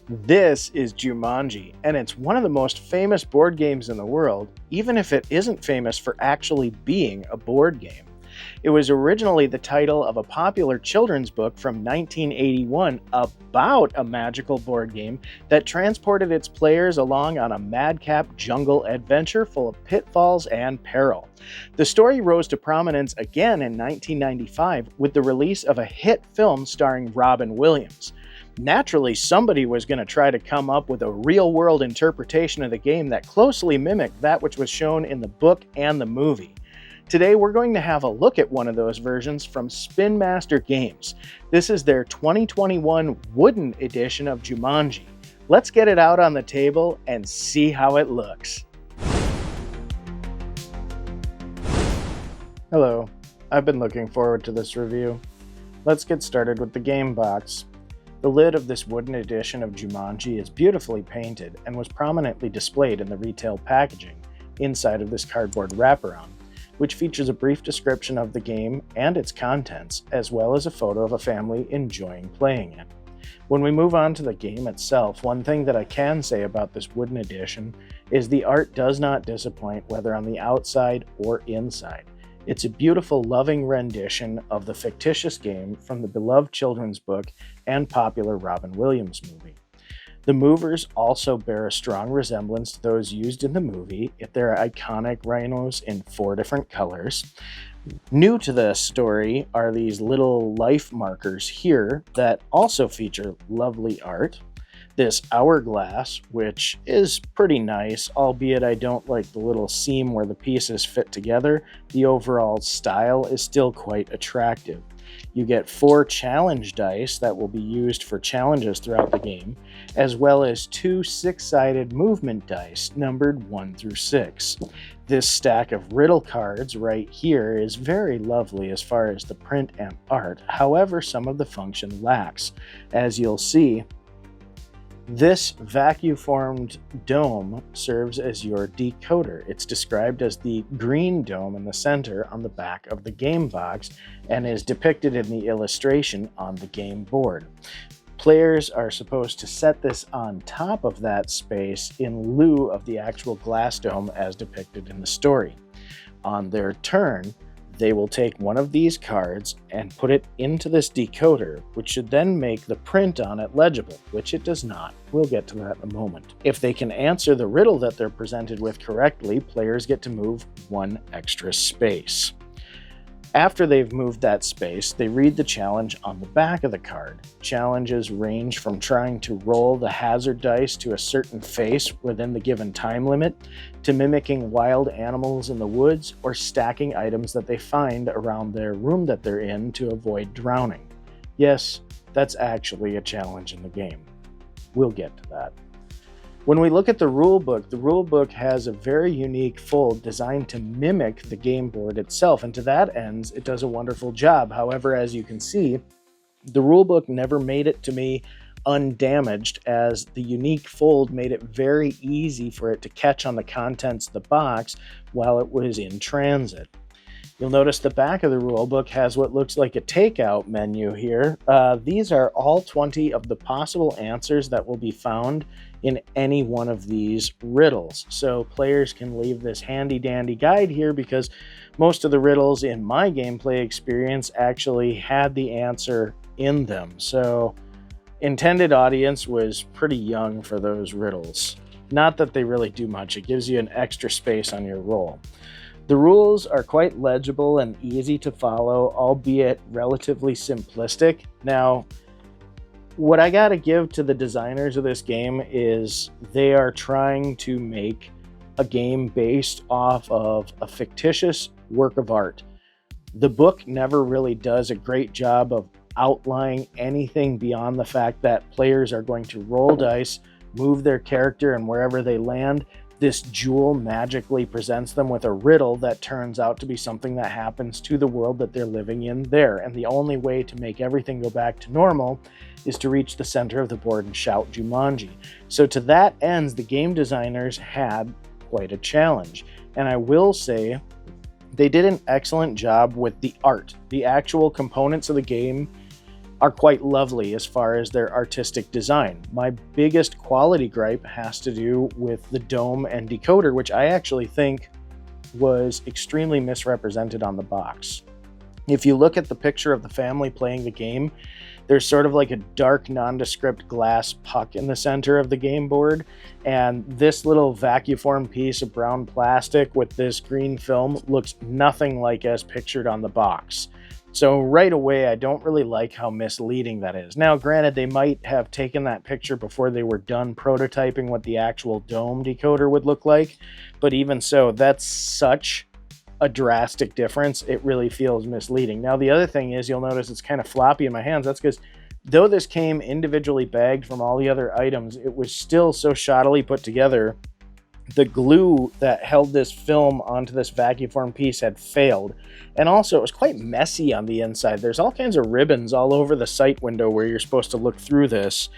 This is Jumanji, and it's one of the most famous board games in the world, even if it isn't famous for actually being a board game. It was originally the title of a popular children's book from 1981 about a magical board game that transported its players along on a madcap jungle adventure full of pitfalls and peril. The story rose to prominence again in 1995 with the release of a hit film starring Robin Williams. Naturally, somebody was going to try to come up with a real-world interpretation of the game that closely mimicked that which was shown in the book and the movie. Today, we're going to have a look at one of those versions from Spin Master Games. This is their 2021 wooden edition of Jumanji. Let's get it out on the table and see how it looks. Hello, I've been looking forward to this review. Let's get started with the game box. The lid of this wooden edition of Jumanji is beautifully painted and was prominently displayed in the retail packaging inside of this cardboard wraparound, which features a brief description of the game and its contents, as well as a photo of a family enjoying playing it. When we move on to the game itself, one thing that I can say about this wooden edition is the art does not disappoint, whether on the outside or inside. It's a beautiful, loving rendition of the fictitious game from the beloved children's book and popular Robin Williams movie. The movers also bear a strong resemblance to those used in the movie, if they're iconic rhinos in 4 different colors. New to the story are these little life markers here that also feature lovely art. This hourglass, which is pretty nice, albeit I don't like the little seam where the pieces fit together. The overall style is still quite attractive. You get 4 challenge dice that will be used for challenges throughout the game, as well as 2 6-sided movement dice numbered 1 through 6. This stack of riddle cards right here is very lovely as far as the print and art, however some of the function lacks. As you'll see, this vacuum-formed dome serves as your decoder. It's described as the green dome in the center on the back of the game box and is depicted in the illustration on the game board. Players are supposed to set this on top of that space in lieu of the actual glass dome as depicted in the story. On their turn, they will take one of these cards and put it into this decoder, which should then make the print on it legible, which it does not. We'll get to that in a moment. If they can answer the riddle that they're presented with correctly, players get to move 1 extra space. After they've moved that space, they read the challenge on the back of the card. Challenges range from trying to roll the hazard dice to a certain face within the given time limit, to mimicking wild animals in the woods, or stacking items that they find around their room that they're in to avoid drowning. Yes, that's actually a challenge in the game. We'll get to that. When we look at the rulebook has a very unique fold designed to mimic the game board itself, and to that end, it does a wonderful job. However, as you can see, the rulebook never made it to me undamaged, as the unique fold made it very easy for it to catch on the contents of the box while it was in transit. You'll notice the back of the rulebook has what looks like a takeout menu here. These are all 20 of the possible answers that will be found in any one of these riddles. So players can leave this handy dandy guide here because most of the riddles in my gameplay experience actually had the answer in them. So intended audience was pretty young for those riddles. Not that they really do much, it gives you an extra space on your roll. The rules are quite legible and easy to follow, albeit relatively simplistic. Now, what I gotta give to the designers of this game is they are trying to make a game based off of a fictitious work of art. The book never really does a great job of outlining anything beyond the fact that players are going to roll dice, move their character, and wherever they land, this jewel magically presents them with a riddle that turns out to be something that happens to the world that they're living in there. And the only way to make everything go back to normal is to reach the center of the board and shout Jumanji. So to that end, the game designers had quite a challenge. And I will say they did an excellent job with the art. The actual components of the game are quite lovely as far as their artistic design. My biggest quality gripe has to do with the dome and decoder, which I actually think was extremely misrepresented on the box. If you look at the picture of the family playing the game, there's sort of like a dark nondescript glass puck in the center of the game board, and this little vacuform piece of brown plastic with this green film looks nothing like as pictured on the box. So right away, I don't really like how misleading that is. Now, granted, they might have taken that picture before they were done prototyping what the actual dome decoder would look like, but even so, that's such a drastic difference. It really feels misleading. Now, the other thing is, you'll notice it's kind of floppy in my hands. That's because though this came individually bagged from all the other items, it was still so shoddily put together. The glue that held this film onto this vacuform piece had failed. And also, it was quite messy on the inside. There's all kinds of ribbons all over the sight window where you're supposed to look through this.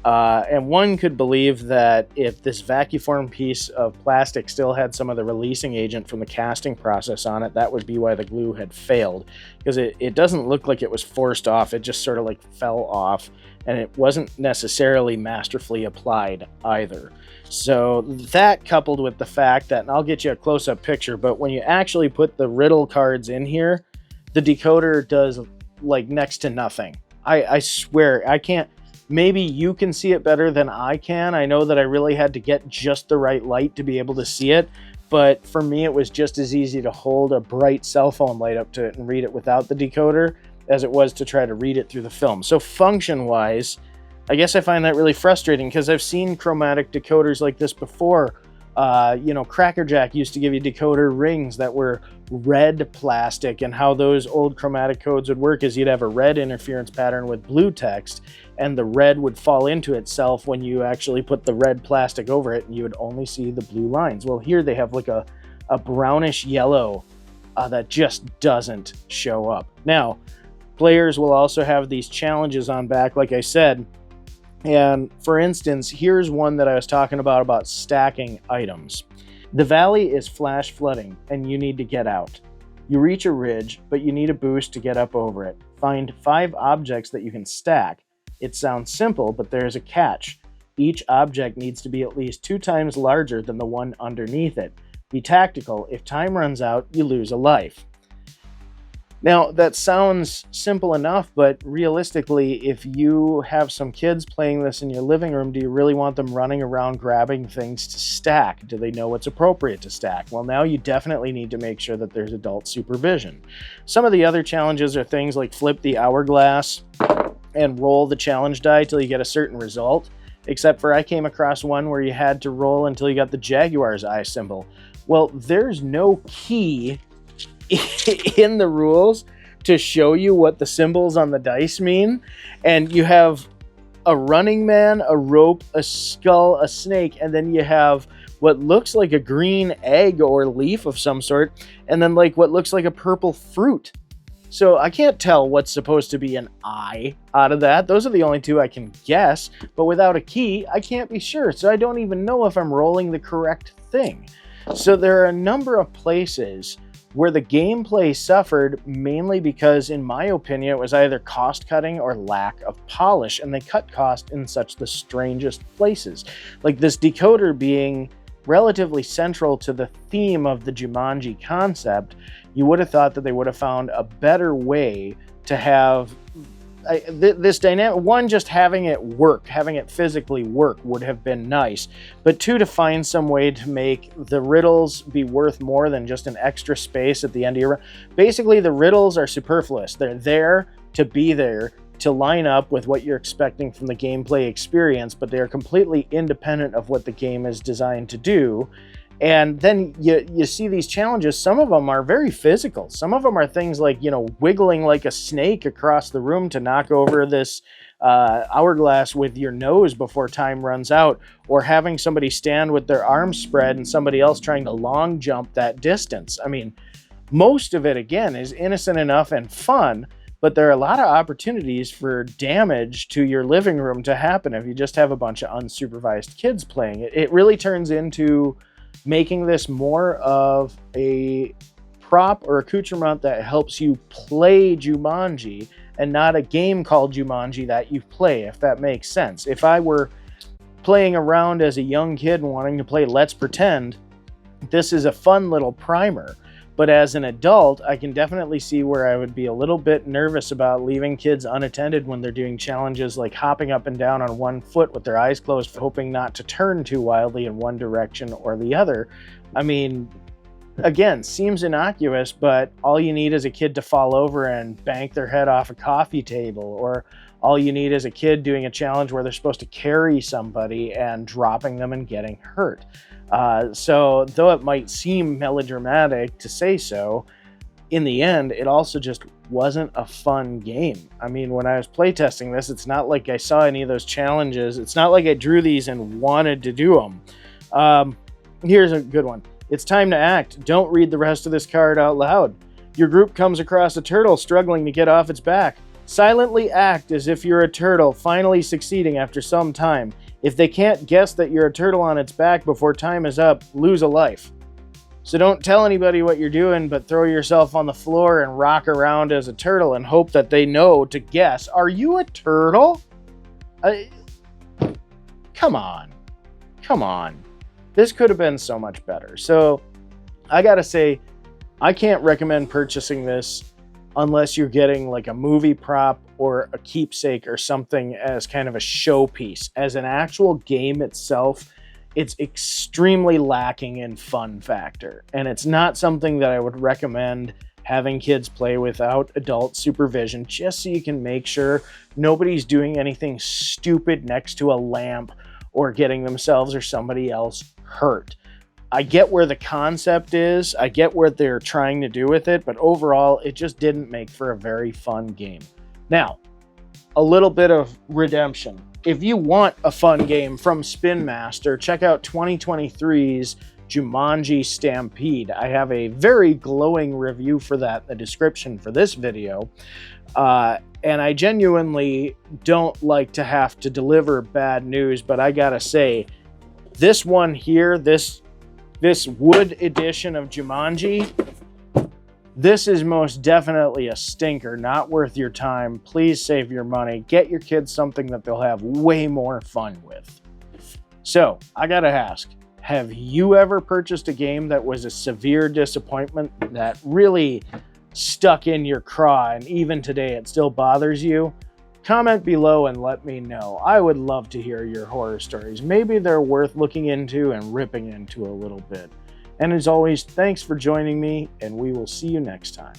And one could believe that if this vacuform piece of plastic still had some of the releasing agent from the casting process on it, that would be why the glue had failed. Because it doesn't look like it was forced off. It just sort of like fell off. And it wasn't necessarily masterfully applied either. So that, coupled with the fact that, and I'll get you a close-up picture, but when you actually put the riddle cards in here, the decoder does like next to nothing. I swear, I can't. Maybe you can see it better than I can. I know that I really had to get just the right light to be able to see it, but for me it was just as easy to hold a bright cell phone light up to it and read it without the decoder as it was to try to read it through the film. So function-wise, I guess I find that really frustrating because I've seen chromatic decoders like this before. Cracker Jack used to give you decoder rings that were red plastic, and how those old chromatic codes would work is you'd have a red interference pattern with blue text, and the red would fall into itself when you actually put the red plastic over it, and you would only see the blue lines. Well, here they have like a brownish yellow that just doesn't show up. Now, players will also have these challenges on back, like I said. And for instance, here's one that I was talking about stacking items. The valley is flash flooding and you need to get out. You reach a ridge, but you need a boost to get up over it. Find 5 objects that you can stack. It sounds simple, but there's a catch. Each object needs to be at least 2 times larger than the one underneath it. Be tactical. If time runs out, you lose a life. Now, that sounds simple enough, but realistically, if you have some kids playing this in your living room, do you really want them running around grabbing things to stack? Do they know what's appropriate to stack? Well, now you definitely need to make sure that there's adult supervision. Some of the other challenges are things like flip the hourglass and roll the challenge die till you get a certain result, except for I came across one where you had to roll until you got the Jaguar's eye symbol. Well, there's no key in the rules to show you what the symbols on the dice mean, and you have a running man, a rope, a skull, a snake, and then you have what looks like a green egg or leaf of some sort, and then like what looks like a purple fruit. So I can't tell what's supposed to be an eye out of that. Those are the only 2 I can guess, but without a key, I can't be sure. So I don't even know if I'm rolling the correct thing. So there are a number of places where the gameplay suffered, mainly because, in my opinion, it was either cost-cutting or lack of polish, and they cut cost in such the strangest places. Like this decoder being relatively central to the theme of the Jumanji concept, you would have thought that they would have found a better way to have this dynamic. One, just having it work, having it physically work would have been nice, but 2, to find some way to make the riddles be worth more than just an extra space at the end of your run. Basically, the riddles are superfluous. They're there to be there to line up with what you're expecting from the gameplay experience, but they're completely independent of what the game is designed to do. And then you see these challenges. Some of them are very physical. Some of them are things like, wiggling like a snake across the room to knock over this hourglass with your nose before time runs out, or having somebody stand with their arms spread and somebody else trying to long jump that distance. I mean, most of it, again, is innocent enough and fun, but there are a lot of opportunities for damage to your living room to happen if you just have a bunch of unsupervised kids playing it. It really turns into making this more of a prop or accoutrement that helps you play Jumanji and not a game called Jumanji that you play, if that makes sense. If I were playing around as a young kid and wanting to play Let's Pretend, this is a fun little primer. But as an adult, I can definitely see where I would be a little bit nervous about leaving kids unattended when they're doing challenges like hopping up and down on one foot with their eyes closed, hoping not to turn too wildly in one direction or the other. I mean, again, seems innocuous, but all you need is a kid to fall over and bank their head off a coffee table, or all you need is a kid doing a challenge where they're supposed to carry somebody and dropping them and getting hurt. So though it might seem melodramatic to say so, in the end, it also just wasn't a fun game. I mean, when I was playtesting this, it's not like I saw any of those challenges. It's not like I drew these and wanted to do them. Here's a good one. It's time to act. Don't read the rest of this card out loud. Your group comes across a turtle struggling to get off its back. Silently act as if you're a turtle, finally succeeding after some time. If they can't guess that you're a turtle on its back before time is up, lose a life. So don't tell anybody what you're doing, but throw yourself on the floor and rock around as a turtle and hope that they know to guess. Are you a turtle? Come on. Come on. This could have been so much better. So I gotta say, I can't recommend purchasing this unless you're getting like a movie prop or a keepsake or something as kind of a showpiece. As an actual game itself, it's extremely lacking in fun factor. And it's not something that I would recommend having kids play without adult supervision, just so you can make sure nobody's doing anything stupid next to a lamp or getting themselves or somebody else hurt. I get where the concept is, I get what they're trying to do with it, but overall, it just didn't make for a very fun game. Now, a little bit of redemption. If you want a fun game from Spin Master, check out 2023's Jumanji Stampede. I have a very glowing review for that in the description for this video. And I genuinely don't like to have to deliver bad news, but I gotta say, this one here, this wood edition of Jumanji, this is most definitely a stinker, not worth your time. Please save your money. Get your kids something that they'll have way more fun with. So, I gotta ask, have you ever purchased a game that was a severe disappointment that really stuck in your craw and even today it still bothers you? Comment below and let me know. I would love to hear your horror stories. Maybe they're worth looking into and ripping into a little bit. And as always, thanks for joining me, and we will see you next time.